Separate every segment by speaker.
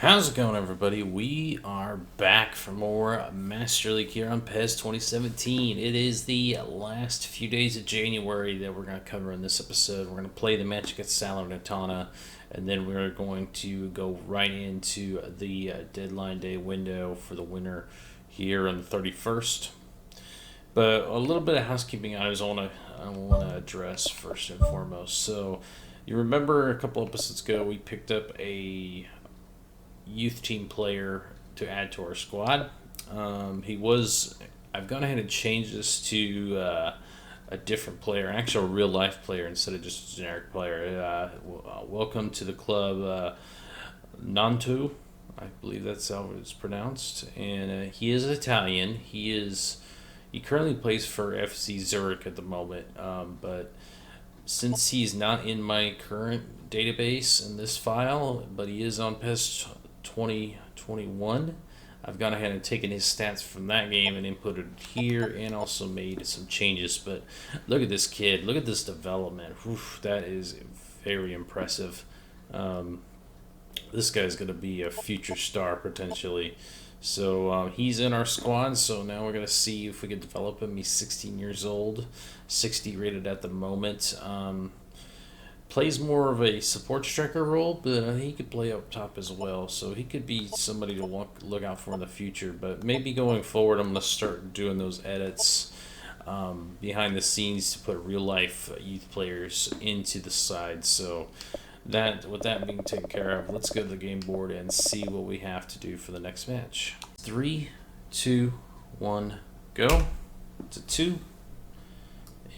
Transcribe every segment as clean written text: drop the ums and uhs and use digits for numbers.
Speaker 1: How's it going, everybody? We are back for more Master League here on PES 2017. It is the last few days of January that we're going to cover in this episode. We're going to play the match against Salernitana, and then we're going to go right into the deadline day window for the winner here on the 31st. But a little bit of housekeeping items I want to address first and foremost. So, you remember a couple episodes ago we picked up a youth team player to add to our squad. I've gone ahead and changed this to a different player, actually a real life player instead of just a generic player. Welcome to the club, Nantu. I believe that's how it's pronounced. And he is Italian. He currently plays for FC Zurich at the moment, but since he's not in my current database in this file, but he is on PES 2021. I've gone ahead and taken his stats from that game and inputted here and also made some changes. But look at this kid. Look at this development. Oof, that is very impressive. This guy's going to be a future star potentially. So he's in our squad. So now we're going to see if we can develop him. He's 16 years old, 60 rated at the moment. Plays more of a support striker role, but he could play up top as well. So he could be somebody to look out for in the future. But maybe going forward, I'm going to start doing those edits behind the scenes to put real life youth players into the side. So with that being taken care of, let's go to the game board and see what we have to do for the next match. 3, 2, 1, go. It's a 2.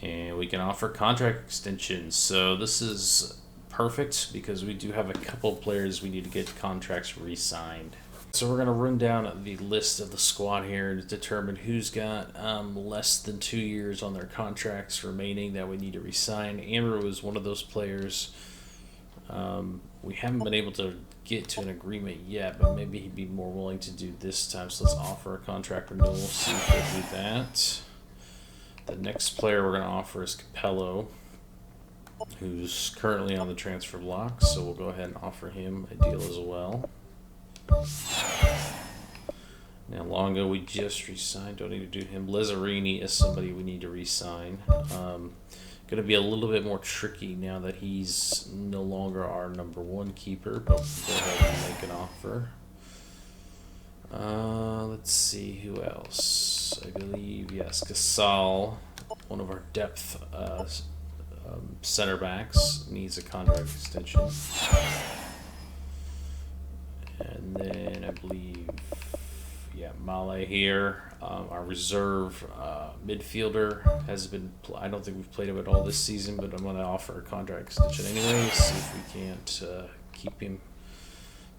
Speaker 1: And we can offer contract extensions. So this is perfect because we do have a couple of players we need to get contracts re-signed. So we're going to run down the list of the squad here to determine who's got less than 2 years on their contracts remaining that we need to re-sign. Andrew is one of those players. We haven't been able to get to an agreement yet, but maybe he'd be more willing to do this time. So let's offer a contract renewal, see if we'll do that. The next player we're going to offer is Capello, who's currently on the transfer block, so we'll go ahead and offer him a deal as well. Now, Longo, we just re-signed, don't need to do him. Lazzarini is somebody we need to re-sign. Going to be a little bit more tricky now that he's no longer our number one keeper, but we'll go ahead and make an offer. Let's see who else. I believe, yes, Casal, one of our depth center backs, needs a contract extension. And then I believe, yeah, Male here, our reserve midfielder has been. I don't think we've played him at all this season, but I'm going to offer a contract extension anyway. See if we can't keep him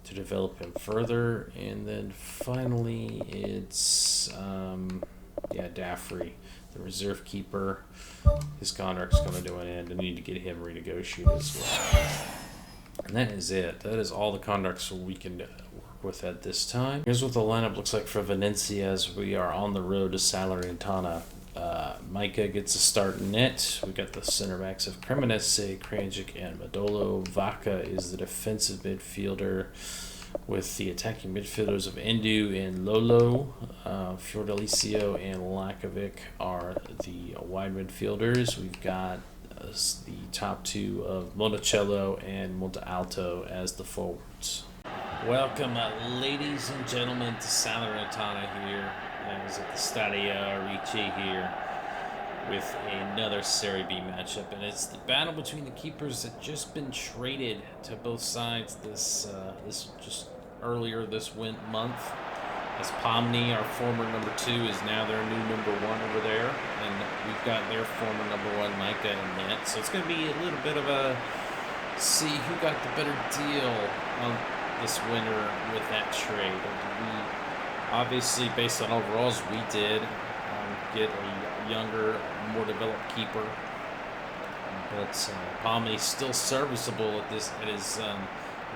Speaker 1: to develop him further. And then finally it's Daffrey, the reserve keeper. His contract's coming to an end. I need to get him renegotiated as well. And that is it. That is all the contracts we can work with at this time. Here's what the lineup looks like for Venezia as we are on the road to Salernitana. Micah gets a start in net. We got the center backs of Cremonese, Kranjic, and Madolo. Vaca is the defensive midfielder, with the attacking midfielders of Endu and Lolo. Fiordalicio and Lakovic are the wide midfielders. We've got the top two of Monticello and Monte Alto as the forwards. Welcome, ladies and gentlemen, to Salernitana here. I was at the Stadio Ricci here with another Serie B matchup, and it's the battle between the keepers that just been traded to both sides this just earlier this month. As Pomni, our former number 2, is now their new number 1 over there, and we've got their former number 1, Micah, in net. So it's going to be a little bit of a see who got the better deal on this winter with that trade. Obviously, based on overalls, we did get a younger, more developed keeper. But Pomni's still serviceable at his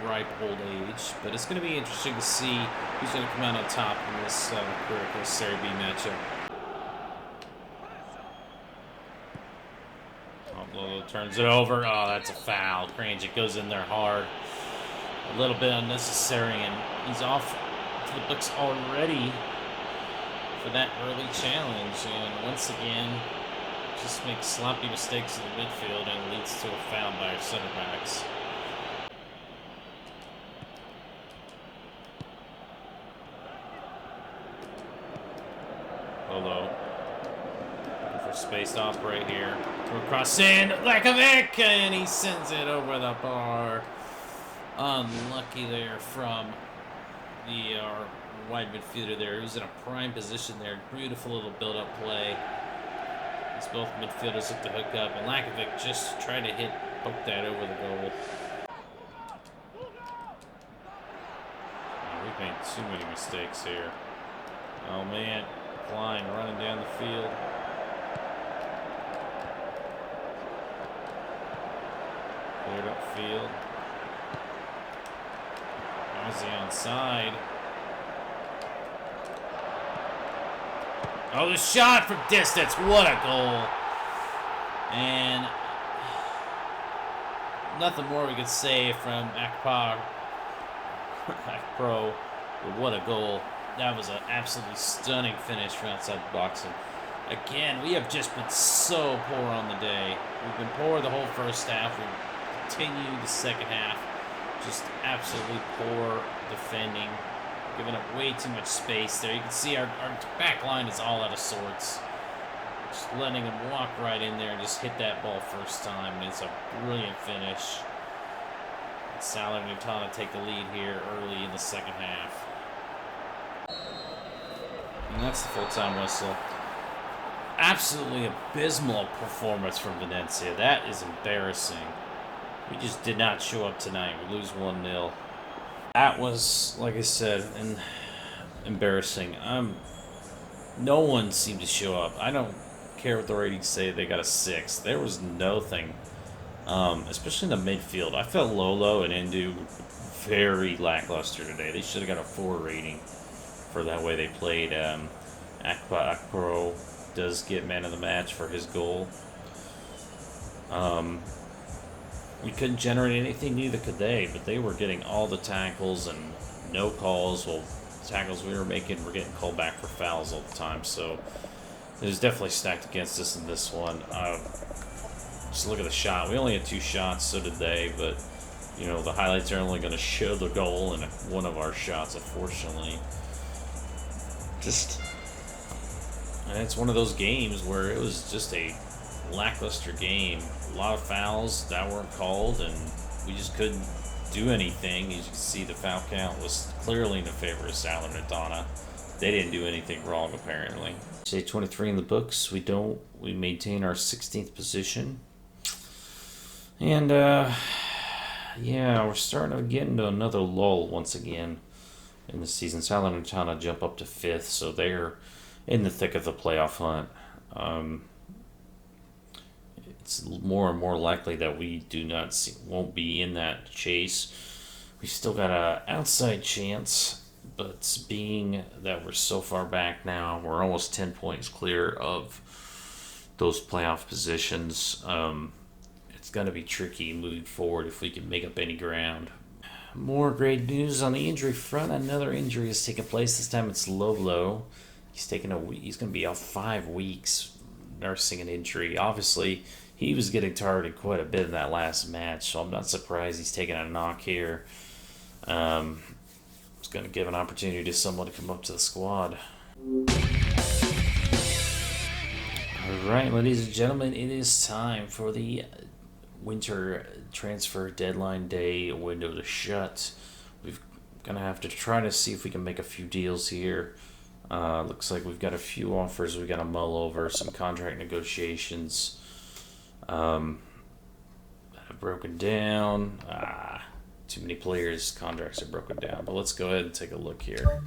Speaker 1: ripe old age. But it's going to be interesting to see who's going to come out on top in this critical Serie B matchup. Lolo turns it over. Oh, that's a foul. Kranjic goes in there hard. a little bit unnecessary, and he's off to the books already for that early challenge. And once again, just makes sloppy mistakes in the midfield and leads to a foul by our center backs. Lolo looking for space to operate here. Throw across in, Lakovic, and he sends it over the bar. Unlucky there from the wide midfielder there. He was in a prime position there. Beautiful little build-up play. As both midfielders look to hook up, and Lakovic just tried to poke that over the goal. Oh, we've made too many mistakes here. Oh man, Klein running down the field. Cleared up field. How's he onside? Oh, the shot from distance. What a goal. And nothing more we could say from Akpro. But what a goal. That was an absolutely stunning finish from outside the box. And again, we have just been so poor on the day. We've been poor the whole first half. We continue the second half. Just absolutely poor defending. Giving up way too much space there. You can see our back line is all out of sorts. Just letting him walk right in there and just hit that ball first time. And it's a brilliant finish. And Salernitana take the lead here early in the second half. And that's the full-time whistle. Absolutely abysmal performance from Venezia. That is embarrassing. We just did not show up tonight. We lose 1-0. That was, like I said, embarrassing. No one seemed to show up. I don't care what the ratings say. They got a 6. There was nothing, especially in the midfield. I felt Lolo and Endu very lackluster today. They should have got a 4 rating for that way they played. Akpro does get man of the match for his goal. We couldn't generate anything, neither could they, but they were getting all the tackles and no calls. Well, the tackles we were making were getting called back for fouls all the time, so it was definitely stacked against us in this one. Just look at the shot. We only had 2 shots, so did they, but, you know, the highlights are only going to show the goal and one of our shots, unfortunately. And it's one of those games where it was just a lackluster game. A lot of fouls that weren't called, and we just couldn't do anything. As you can see, the foul count was clearly in the favor of Salernitana. They didn't do anything wrong, apparently. Day 23 in the books. We maintain our 16th position. And, yeah, we're starting to get into another lull once again in the season. Salernitana jump up to 5th, so they're in the thick of the playoff hunt. It's more and more likely that we won't be in that chase. We've still got an outside chance, but being that we're so far back now, we're almost 10 points clear of those playoff positions. It's going to be tricky moving forward if we can make up any ground. More great news on the injury front. Another injury has taken place. This time it's Lolo. He's going to be out 5 weeks nursing an injury. Obviously, he was getting targeted quite a bit in that last match, so I'm not surprised he's taking a knock here. It's going to give an opportunity to someone to come up to the squad. Alright, ladies and gentlemen, it is time for the winter transfer deadline day window to shut. We're going to have to try to see if we can make a few deals here. Looks like we've got a few offers we got to mull over, some contract negotiations have broken down. Too many players' contracts are broken down, but let's go ahead and take a look here.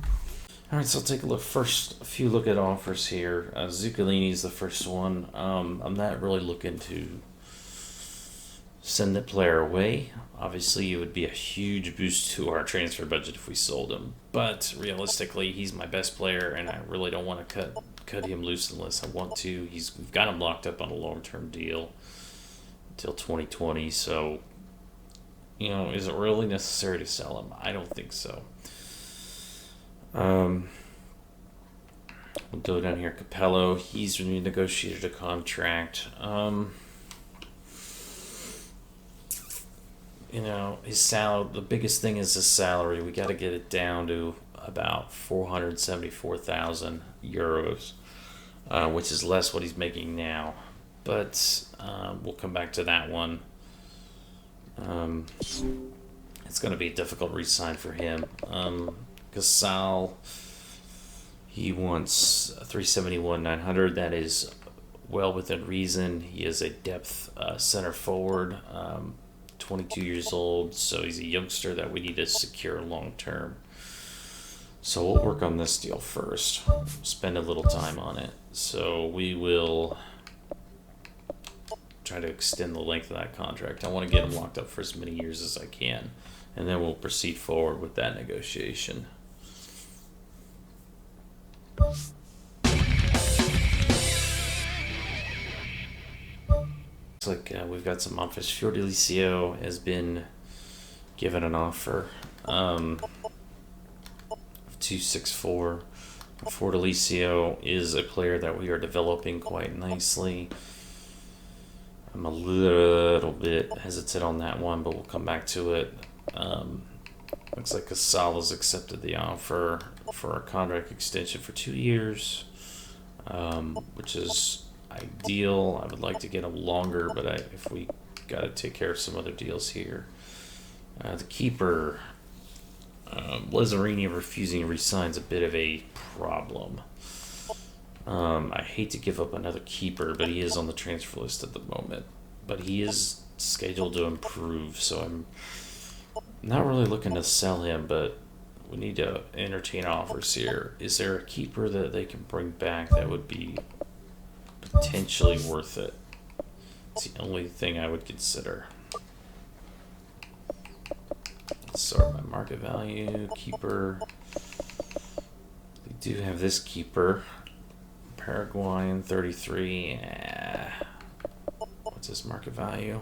Speaker 1: Alright, so I'll take a look first, a few look at offers here. Zuccolini's the first one. I'm not really looking to send that player away. Obviously, it would be a huge boost to our transfer budget if we sold him. But realistically, he's my best player, and I really don't want to cut him loose unless I want to. We've got him locked up on a long-term deal until 2020. So is it really necessary to sell him? I don't think so. We'll go down here. Capello, he's renegotiated a contract. His salary, the biggest thing is his salary. We got to get it down to about 474,000 euros, which is less what he's making now. But we'll come back to that one. It's going to be a difficult re-sign for him. Casal, he wants 371,900. That is well within reason. He is a depth center forward, 22 years old, so he's a youngster that we need to secure long term. So we'll work on this deal first. Spend a little time on it. So we will try to extend the length of that contract. I want to get him locked up for as many years as I can, and then we'll proceed forward with that negotiation. Looks like we've got some offers. Fiordalicio has been given an offer of 264. Fiordalicio is a player that we are developing quite nicely. I'm a little bit hesitant on that one, but we'll come back to it. Looks like Casala's accepted the offer for a contract extension for 2 years, which is ideal. I would like to get him longer, but if we got to take care of some other deals here. The keeper, Lazzarini refusing to re-sign is a bit of a problem. I hate to give up another keeper, but he is on the transfer list at the moment. But he is scheduled to improve, so I'm not really looking to sell him, but we need to entertain offers here. Is there a keeper that they can bring back that would be potentially worth it? It's the only thing I would consider. Let's sort my market value. Keeper. We do have this keeper. Paraguayan, 33. What's his market value?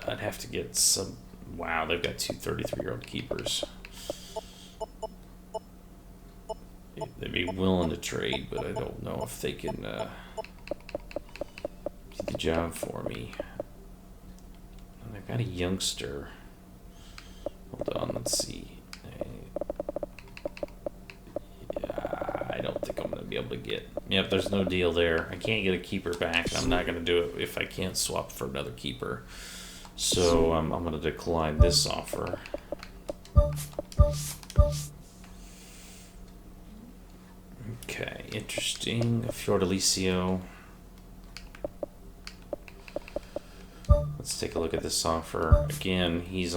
Speaker 1: I'd have to get some. Wow, they've got two 33-year-old keepers. They'd be willing to trade, but I don't know if they can do the job for me. And they've got a youngster. Hold on, let's see. I don't think I'm going to be able to get. Yep, there's no deal there. I can't get a keeper back. I'm not going to do it if I can't swap for another keeper. So I'm going to decline this offer. Okay, interesting. Fiordalicio. Let's take a look at this offer. Again, he's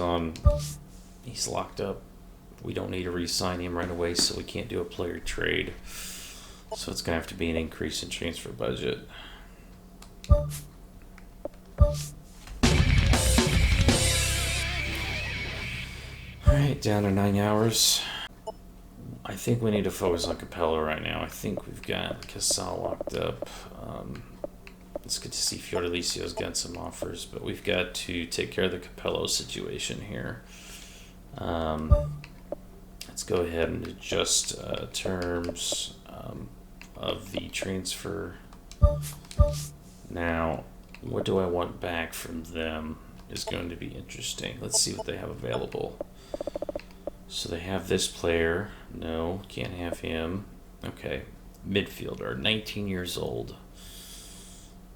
Speaker 1: locked up. We don't need to re-sign him right away, so we can't do a player trade. So it's going to have to be an increase in transfer budget. Alright, down to 9 hours. I think we need to focus on Capello right now. I think we've got Casal locked up. It's good to see Fiordalicio's got some offers, but we've got to take care of the Capello situation here. Let's go ahead and adjust terms of the transfer. Now, what do I want back from them is going to be interesting. Let's see what they have available. So they have this player. No, can't have him. Okay, midfielder, 19 years old.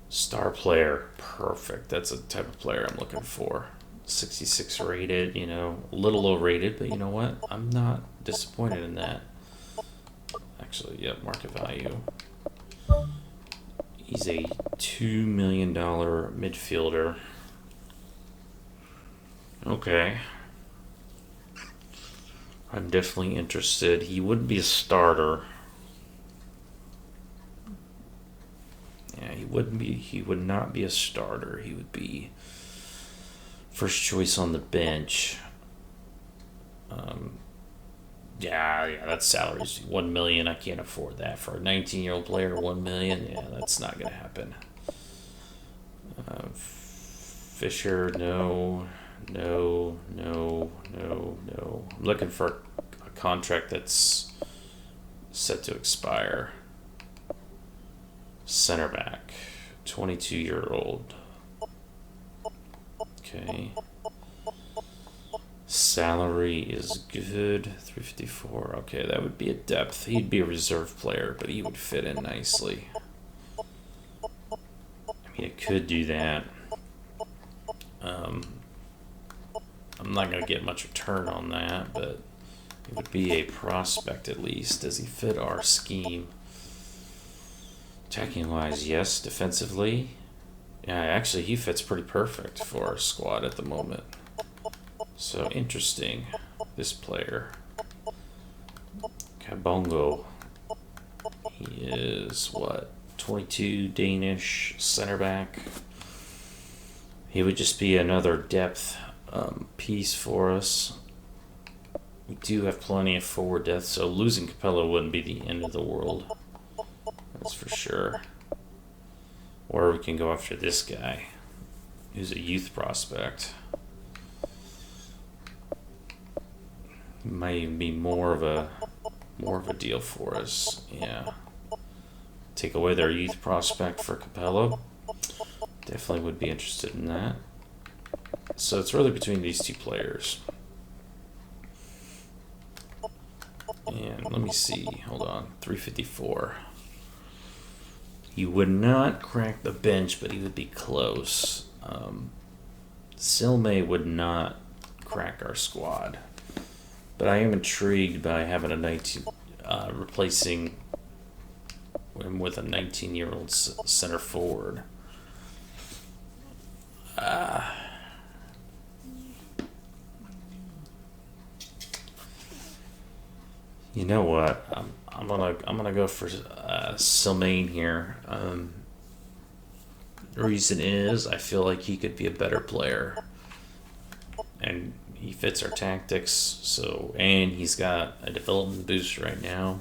Speaker 1: Star player, perfect. That's the type of player I'm looking for. 66 rated, a little low rated, but you know what? I'm not disappointed in that. Actually, yeah, market value. He's a $2 million midfielder. Okay. I'm definitely interested. He wouldn't be a starter. Yeah, he would not be a starter. He would be first choice on the bench. Yeah, that salary's $1 million. I can't afford that for a 19-year-old player. $1 million. Yeah, that's not gonna happen. Fisher, no. No. I'm looking for a contract that's set to expire. Center back, 22-year-old. Okay. Salary is good, 354. Okay, that would be a depth. He'd be a reserve player, but he would fit in nicely. I mean, it could do that. I'm not going to get much return on that, but it would be a prospect at least. Does he fit our scheme? Attacking wise, yes. Defensively, yeah, actually he fits pretty perfect for our squad at the moment. So interesting, this player. Kabongo. He is what? 22, Danish, center back. He would just be another depth piece for us. We do have plenty of forward depth, so losing Capello wouldn't be the end of the world. That's for sure. Or we can go after this guy, who's a youth prospect. He might even be more of a deal for us. Yeah. Take away their youth prospect for Capello. Definitely would be interested in that. So it's really between these two players. And let me see. Hold on. 354. He would not crack the bench, but he would be close. Silme would not crack our squad. But I am intrigued by having a 19, replacing him with a 19-year-old center forward. You know what? I'm gonna go for Silmain here. The reason is I feel like he could be a better player, and he fits our tactics. So, and he's got a development boost right now.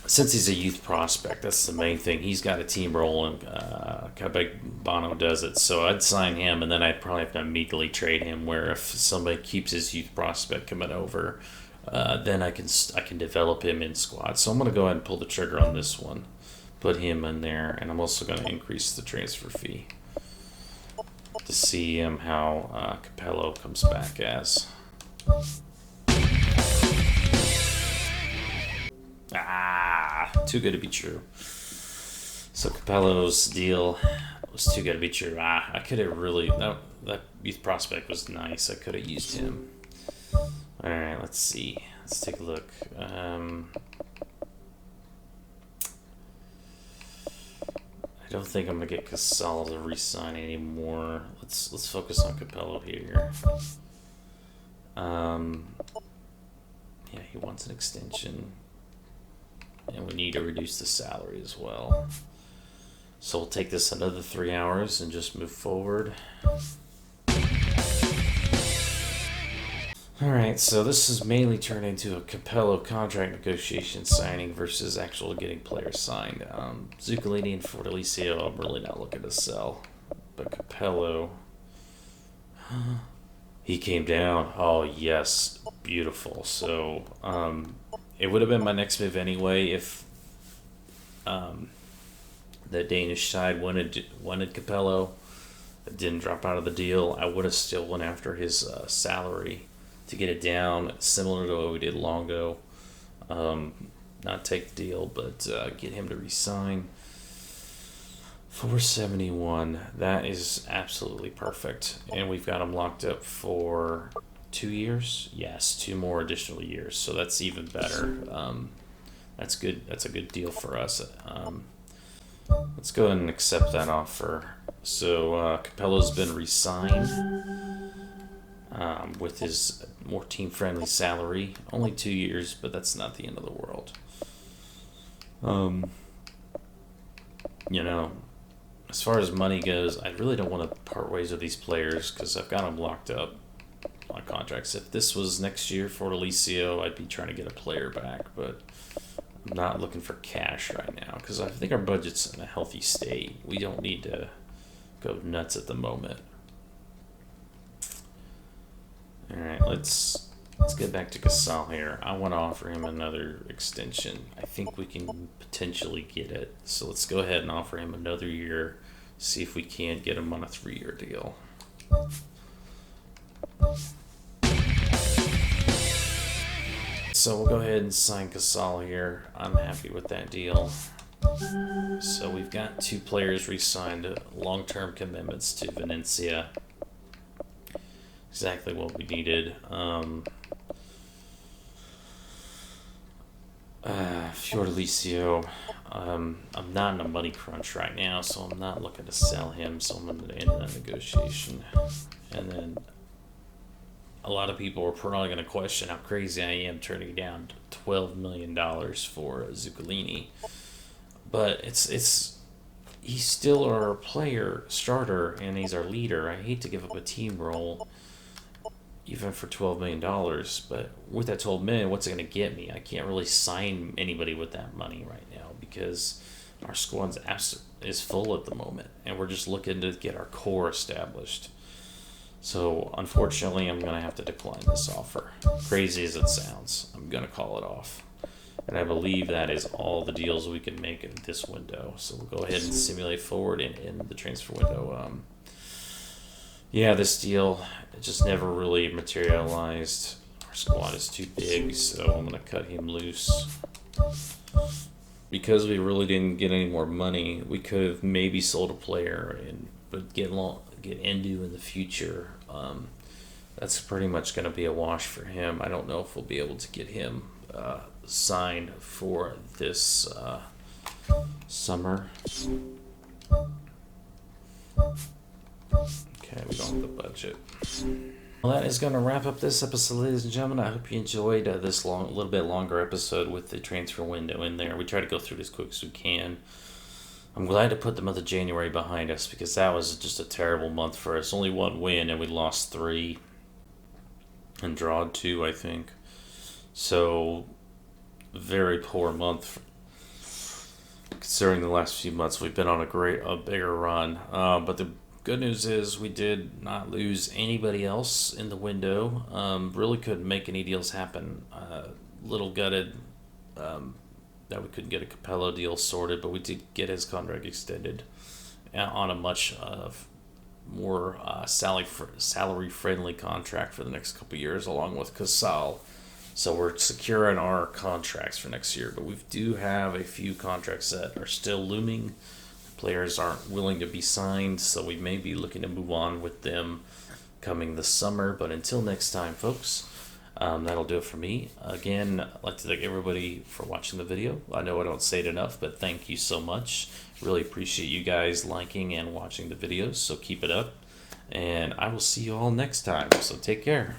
Speaker 1: Since he's a youth prospect, that's the main thing. He's got a team role, and Bono does it. So I'd sign him, and then I'd probably have to immediately trade him. Where if somebody keeps his youth prospect coming over, then I can develop him in squad. So I'm gonna go ahead and pull the trigger on this one, put him in there, and I'm also gonna increase the transfer fee to see how Capello comes back as. Too good to be true. So Capello's deal was too good to be true. I could have really... That youth prospect was nice. I could have used him. Alright, let's see. Let's take a look. I don't think I'm going to get Casal to re-sign anymore. Let's focus on Capello here. Yeah, he wants an extension. And we need to reduce the salary as well. So we'll take this another 3 hours and just move forward. Alright, so this is mainly turned into a Capello contract negotiation signing versus actual getting players signed. Zuccolini and Fortaleza, I'm really not looking to sell. But Capello, he came down. Oh, yes. Beautiful. So, it would have been my next move anyway if the Danish side wanted Capello. It didn't drop out of the deal. I would have still went after his salary to get it down, similar to what we did long ago. Not take the deal, but get him to resign. 471. That is absolutely perfect, and we've got him locked up for 2 years. Yes, 2 more additional years. So that's even better. That's good. That's a good deal for us. Let's go ahead and accept that offer. So Capello's been re-signed with his more team-friendly salary. Only 2 years, but that's not the end of the world. You know, as far as money goes, I really don't want to part ways with these players because I've got them locked up on contracts. If this was next year for Fortaleza, I'd be trying to get a player back, but I'm not looking for cash right now because I think our budget's in a healthy state. We don't need to go nuts at the moment. All right, let's get back to Casal here. I want to offer him another extension. I think we can potentially get it. So let's go ahead and offer him another year. See if we can't get him on a 3-year deal. So we'll go ahead and sign Casal here. I'm happy with that deal. So we've got 2 players re-signed, long-term commitments to Venezia. Exactly what we needed. Fiordalicio, I'm not in a money crunch right now, so I'm not looking to sell him, so I'm going to end that negotiation. And then a lot of people are probably going to question how crazy I am turning down $12 million for Zuccolini. But he's still our player starter, and he's our leader. I hate to give up a team role even for $12 million, but with that $12 million, what's it going to get me? I can't really sign anybody with that money right now because our squad is full at the moment, and we're just looking to get our core established. So unfortunately, I'm going to have to decline this offer. Crazy as it sounds, I'm going to call it off. And I believe that is all the deals we can make in this window. So we'll go ahead and simulate forward and end the transfer window. Yeah, this deal just never really materialized. Our squad is too big, so I'm going to cut him loose. Because we really didn't get any more money, we could have maybe sold a player but get Endu in the future. That's pretty much going to be a wash for him. I don't know if we'll be able to get him signed for this summer. Okay, we don't have the budget. Well, that is going to wrap up this episode, ladies and gentlemen. I hope you enjoyed this little bit longer episode with the transfer window in there. We try to go through it as quick as we can. I'm glad to put the month of January behind us because that was just a terrible month for us. Only 1 win, and we lost 3 and drawed 2, I think. So, very poor month considering the last few months we've been on a bigger run. But the good news is we did not lose anybody else in the window. Really couldn't make any deals happen. Little gutted that we couldn't get a Capello deal sorted, but we did get his contract extended on a much more salary-friendly contract for the next couple of years, along with Casal. So we're securing our contracts for next year, but we do have a few contracts that are still looming. Players aren't willing to be signed, so we may be looking to move on with them coming this summer. But until next time, folks, that'll do it for me. Again, I'd like to thank everybody for watching the video. I know I don't say it enough, but thank you so much. Really appreciate you guys liking and watching the videos, so keep it up. And I will see you all next time, so take care.